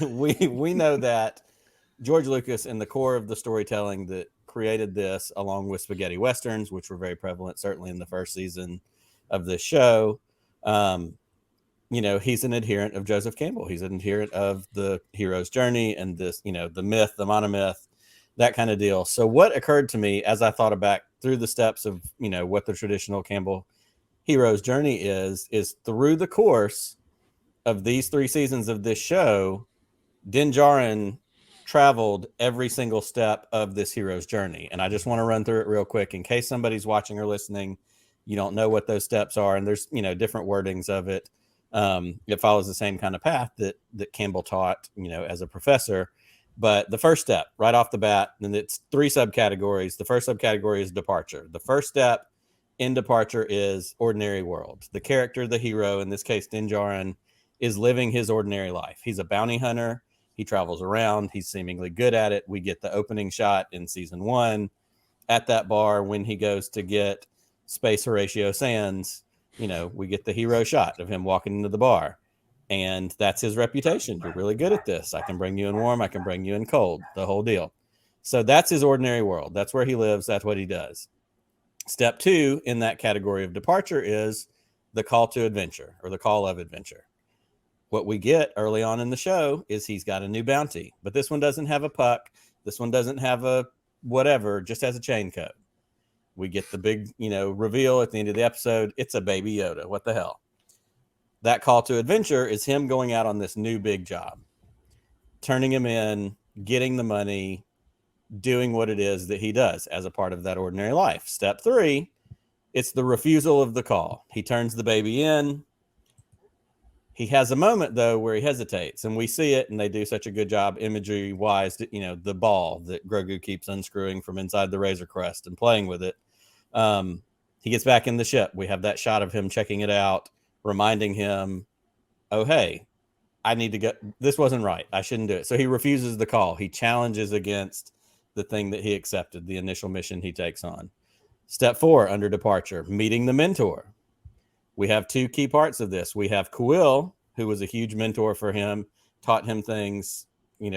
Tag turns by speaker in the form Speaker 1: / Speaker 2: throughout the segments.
Speaker 1: we know that George Lucas, in the core of the storytelling that created this, along with spaghetti westerns, which were very prevalent, certainly in the first season of this show, um, he's an adherent of Joseph Campbell. He's an adherent of the hero's journey and this, the myth, the monomyth, that kind of deal. So what occurred to me as I thought back through the steps of, what the traditional Campbell hero's journey is through the course of these 3 seasons of this show, Djarin traveled every single step of this hero's journey. And I just want to run through it real quick in case somebody's watching or listening, you don't know what those steps are. And there's, different wordings of it. It follows the same kind of path that Campbell taught, as a professor. But the first step right off the bat, and it's 3 subcategories. The first subcategory is departure. The first step in departure is ordinary world. The character, the hero, in this case, Djarin, is living his ordinary life. He's a bounty hunter. He travels around. He's seemingly good at it. We get the opening shot in season 1 at that bar when he goes to get Space Horatio Sands. We get the hero shot of him walking into the bar. And that's his reputation. You're really good at this. I can bring you in warm. I can bring you in cold. The whole deal. So that's his ordinary world. That's where he lives. That's what he does. Step 2 in that category of departure is the call to adventure, or the call of adventure. What we get early on in the show is he's got a new bounty, but this one doesn't have a puck. This one doesn't have a whatever, just has a chain code. We get the big, reveal at the end of the episode. It's a baby Yoda. What the hell? That call to adventure is him going out on this new big job, turning him in, getting the money, doing what it is that he does as a part of that ordinary life. Step 3, it's the refusal of the call. He turns the baby in. He has a moment, though, where he hesitates, and we see it, and they do such a good job imagery-wise, the ball that Grogu keeps unscrewing from inside the Razor Crest and playing with it. He gets back in the ship. We have that shot of him checking it out, reminding him, oh, hey, I need to go. This wasn't right. I shouldn't do it. So he refuses the call. He challenges against the thing that he accepted, the initial mission he takes on. Step 4, under departure, meeting the mentor. We have 2 key parts of this. We have Quill, who was a huge mentor for him, taught him things,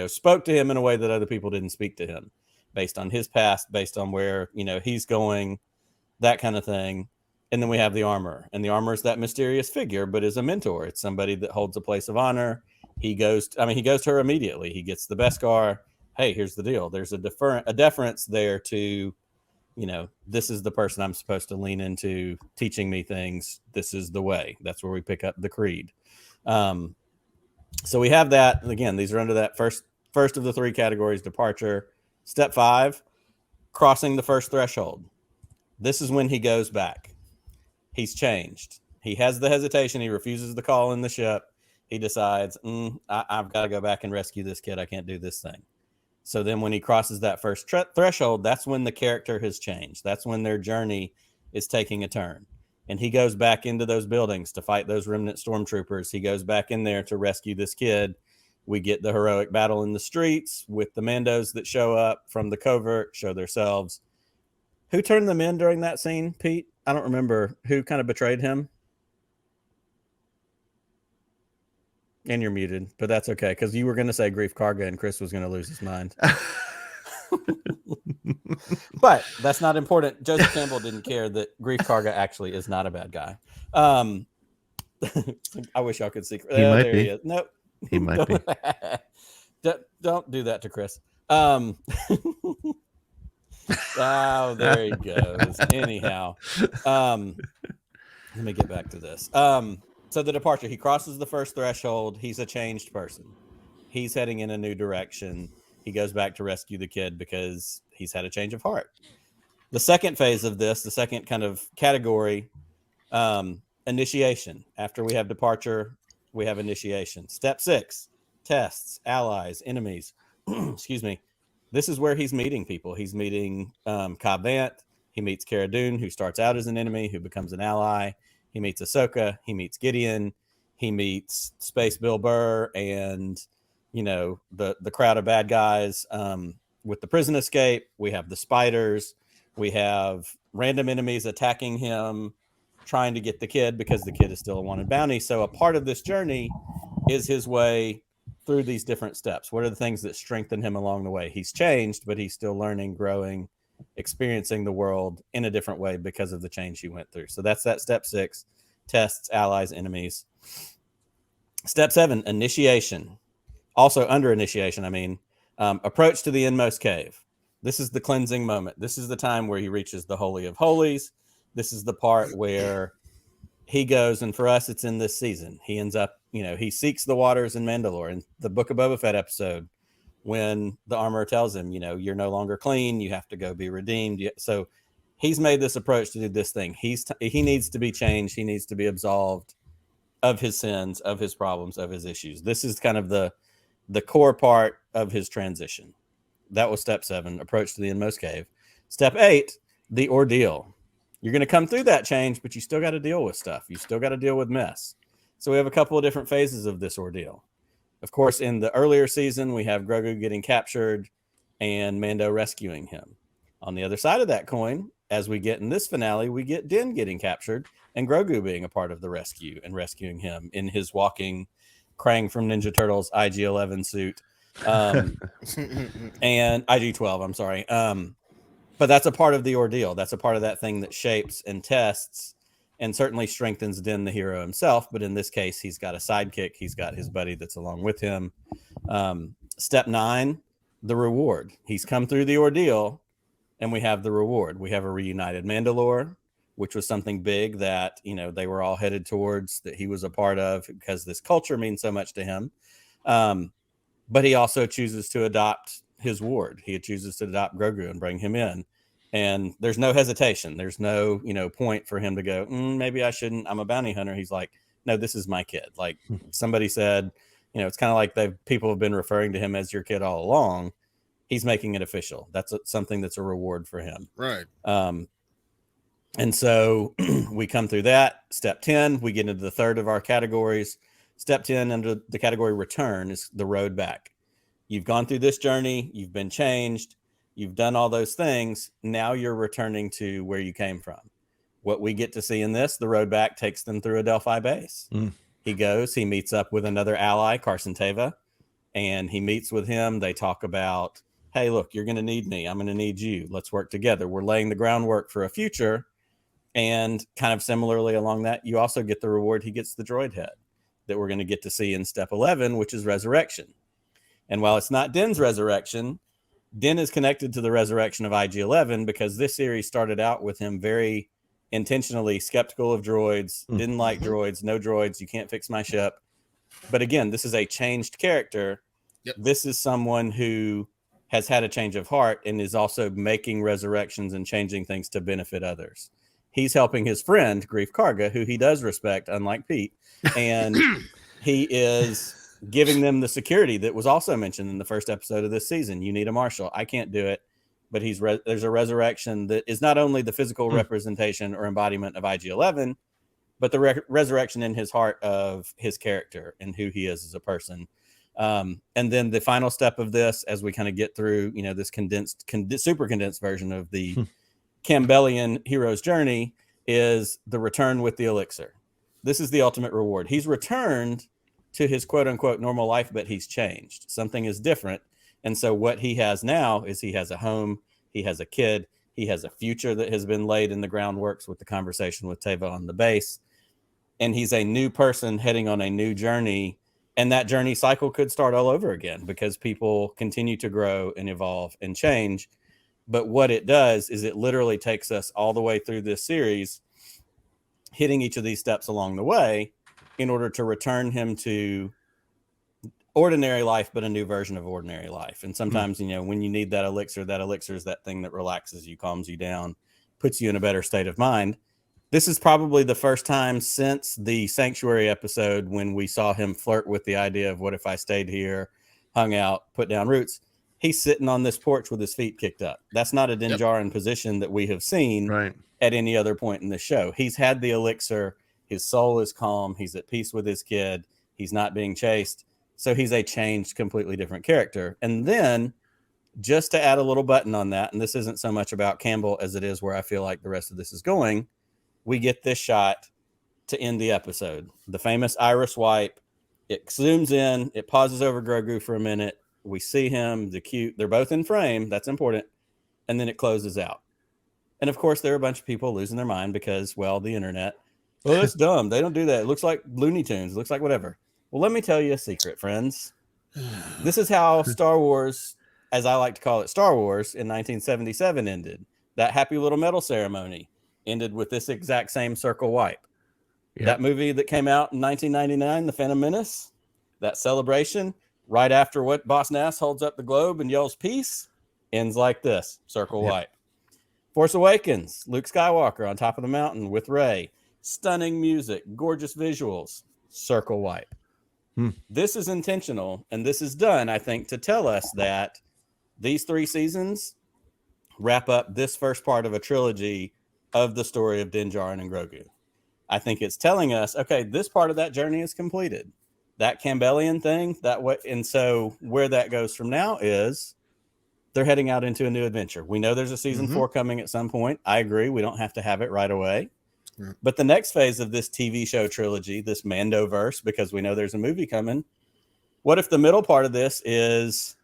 Speaker 1: spoke to him in a way that other people didn't speak to him, based on his past, based on where, he's going, that kind of thing. And then we have the armor, and the armor is that mysterious figure, but is a mentor. It's somebody that holds a place of honor. He goes to her immediately. He gets the Beskar. Hey, here's the deal. There's a deference there to, this is the person I'm supposed to lean into teaching me things. This is the way. That's where we pick up the creed. So we have that. And again, these are under that first of the 3 categories, departure. Step 5, crossing the first threshold. This is when he goes back. He's changed. He has the hesitation. He refuses the call in the ship. He decides, I've got to go back and rescue this kid. I can't do this thing. So then when he crosses that first threshold, that's when the character has changed. That's when their journey is taking a turn. And he goes back into those buildings to fight those remnant stormtroopers. He goes back in there to rescue this kid. We get the heroic battle in the streets with the Mandos that show up from the covert, show themselves. Who turned them in during that scene, Pete? I don't remember who kind of betrayed him. And you're muted, but that's okay, because you were going to say Grief Karga and Chris was going to lose his mind. But that's not important. Joseph Campbell didn't care that Grief Karga actually is not a bad guy. I wish y'all could see.
Speaker 2: He might be.
Speaker 1: He is. Nope.
Speaker 2: He might be.
Speaker 1: Don't do that to Chris. Oh, there he goes. Anyhow, let me get back to this. So the departure, he crosses the first threshold. He's a changed person. He's heading in a new direction. He goes back to rescue the kid because he's had a change of heart. The second phase of this, the second kind of category, initiation. After we have departure, we have initiation. Step 6, tests, allies, enemies. Excuse me. This is where he's meeting people. He's meeting Cobb Vanth. He meets Cara Dune, who starts out as an enemy, who becomes an ally. He meets Ahsoka. He meets Gideon. He meets Space Bill Burr and, the crowd of bad guys with the prison escape. We have the spiders. We have random enemies attacking him, trying to get the kid because the kid is still a wanted bounty. So a part of this journey is his way through these different steps? What are the things that strengthen him along the way? He's changed, but he's still learning, growing, experiencing the world in a different way because of the change he went through. So that's that step 6, tests, allies, enemies. Step 7, initiation. Also under initiation, approach to the inmost cave. This is the cleansing moment. This is the time where he reaches the Holy of Holies. This is the part where he goes, and for us, it's in this season. He ends up, he seeks the waters in Mandalore. In the Book of Boba Fett episode, when the armorer tells him, you're no longer clean, you have to go be redeemed. So he's made this approach to do this thing. He needs to be changed. He needs to be absolved of his sins, of his problems, of his issues. This is kind of the core part of his transition. That was step 7, approach to the inmost cave. Step 8, the ordeal. You're going to come through that change, but you still got to deal with stuff. You still got to deal with mess. So we have a couple of different phases of this ordeal. Of course, in the earlier season, we have Grogu getting captured and Mando rescuing him. On the other side of that coin, as we get in this finale, we get Din getting captured and Grogu being a part of the rescue and rescuing him in his walking Krang from Ninja Turtles IG-11 suit. And IG-12, I'm sorry. But that's a part of the ordeal. That's a part of that thing that shapes and tests and certainly strengthens Din, the hero himself. But in this case, he's got a sidekick. He's got his buddy that's along with him. Step 9, the reward. He's come through the ordeal and we have the reward. We have a reunited Mandalore, which was something big that, they were all headed towards, that he was a part of because this culture means so much to him. But he also chooses to adopt his ward. He chooses to adopt Grogu and bring him in. And there's no hesitation. There's no, point for him to go, maybe I shouldn't. I'm a bounty hunter. He's like, no, this is my kid. Like somebody said, it's kind of like people have been referring to him as your kid all along. He's making it official. That's something that's a reward for him.
Speaker 2: Right.
Speaker 1: And so we come through that. Step 10, we get into the third of our categories. Step 10 under the category return is the road back. You've gone through this journey. You've been changed. You've done all those things. Now you're returning to where you came from. What we get to see in this, the road back takes them through a Delphi base. He meets up with another ally, Carson Teva, and he meets with him. They talk about, hey, look, you're going to need me. I'm going to need you. Let's work together. We're laying the groundwork for a future. And kind of similarly along that, you also get the reward. He gets the droid head that we're going to get to see in step 11, which is resurrection. And while it's not Din's resurrection, Din is connected to the resurrection of IG-11 because this series started out with him very intentionally skeptical of droids, didn't like droids, no droids, you can't fix my ship. But again, this is a changed character.
Speaker 2: Yep.
Speaker 1: This is someone who has had a change of heart and is also making resurrections and changing things to benefit others. He's helping his friend, Grief Karga, who he does respect, unlike Pete. And he is giving them the security that was also mentioned in the first episode of this season. You need a marshal. I can't do it. But there's a resurrection that is not only the physical representation or embodiment of IG-11, but the resurrection in his heart of his character and who he is as a person. And then the final step of this, as we kind of get through, this super condensed version of the Campbellian hero's journey, is the return with the elixir. This is the ultimate reward. He's returned to his quote unquote normal life, but he's changed. Something is different. And so what he has now is he has a home, he has a kid, he has a future that has been laid in the groundworks with the conversation with Teva on the base. And he's a new person heading on a new journey. And that journey cycle could start all over again because people continue to grow and evolve and change. But what it does is it literally takes us all the way through this series, hitting each of these steps along the way in order to return him to ordinary life, but a new version of ordinary life. And sometimes, when you need that elixir is that thing that relaxes you, calms you down, puts you in a better state of mind. This is probably the first time since the Sanctuary episode when we saw him flirt with the idea of what if I stayed here, hung out, put down roots. He's sitting on this porch with his feet kicked up. That's not a Djarin position that we have seen at any other point in the show. He's had the elixir. His soul is calm. He's at peace with his kid. He's not being chased. So he's a changed, completely different character. And then just to add a little button on that, and this isn't so much about Campbell as it is where I feel like the rest of this is going, we get this shot to end the episode. The famous iris wipe It zooms in, it pauses over Grogu for a minute. We see him, they're both in frame. That's important. And then it closes out. And of course, there are a bunch of people losing their mind because, well, the internet. Oh, that's dumb. They don't do that. It looks like Looney Tunes. It looks like whatever. Well, let me tell you a secret, friends. This is how Star Wars, as I like to call it, Star Wars in 1977 ended. That happy little medal ceremony ended with this exact same circle wipe. Yep. That movie that came out in 1999, The Phantom Menace, that celebration, right after what Boss Nass holds up the globe and yells peace, ends like this, circle wipe. Force Awakens, Luke Skywalker on top of the mountain with Rey, stunning music, gorgeous visuals, circle wipe. This is intentional, and this is done, I think, to tell us that these 3 seasons wrap up this first part of a trilogy of the story of Din Djarin and Grogu. I think it's telling us, okay, this part of that journey is completed. That Campbellian thing, and so where that goes from now is they're heading out into a new adventure. We know there's a season 4 coming at some point. I agree. We don't have to have it right away. But the next phase of this TV show trilogy, this Mandoverse, because we know there's a movie coming, what if the middle part of this is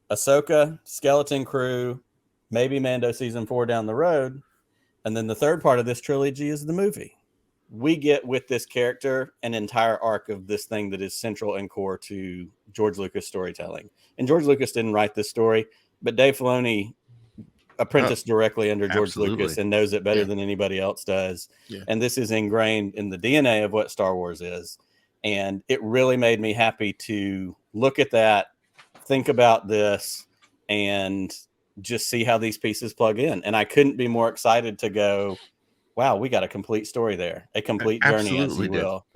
Speaker 1: Ahsoka, Skeleton Crew, maybe Mando season 4 down the road, and then the third part of this trilogy is the movie? We get with this character an entire arc of this thing that is central and core to George Lucas storytelling. And George Lucas didn't write this story, but Dave Filoni apprenticed directly under George Lucas and knows it better than anybody else does. And this is ingrained in the DNA of what Star Wars is. And it really made me happy to look at that, think about this, and just see how these pieces plug in. And I couldn't be more excited to go, wow, we got a complete story there, a complete journey, as you will.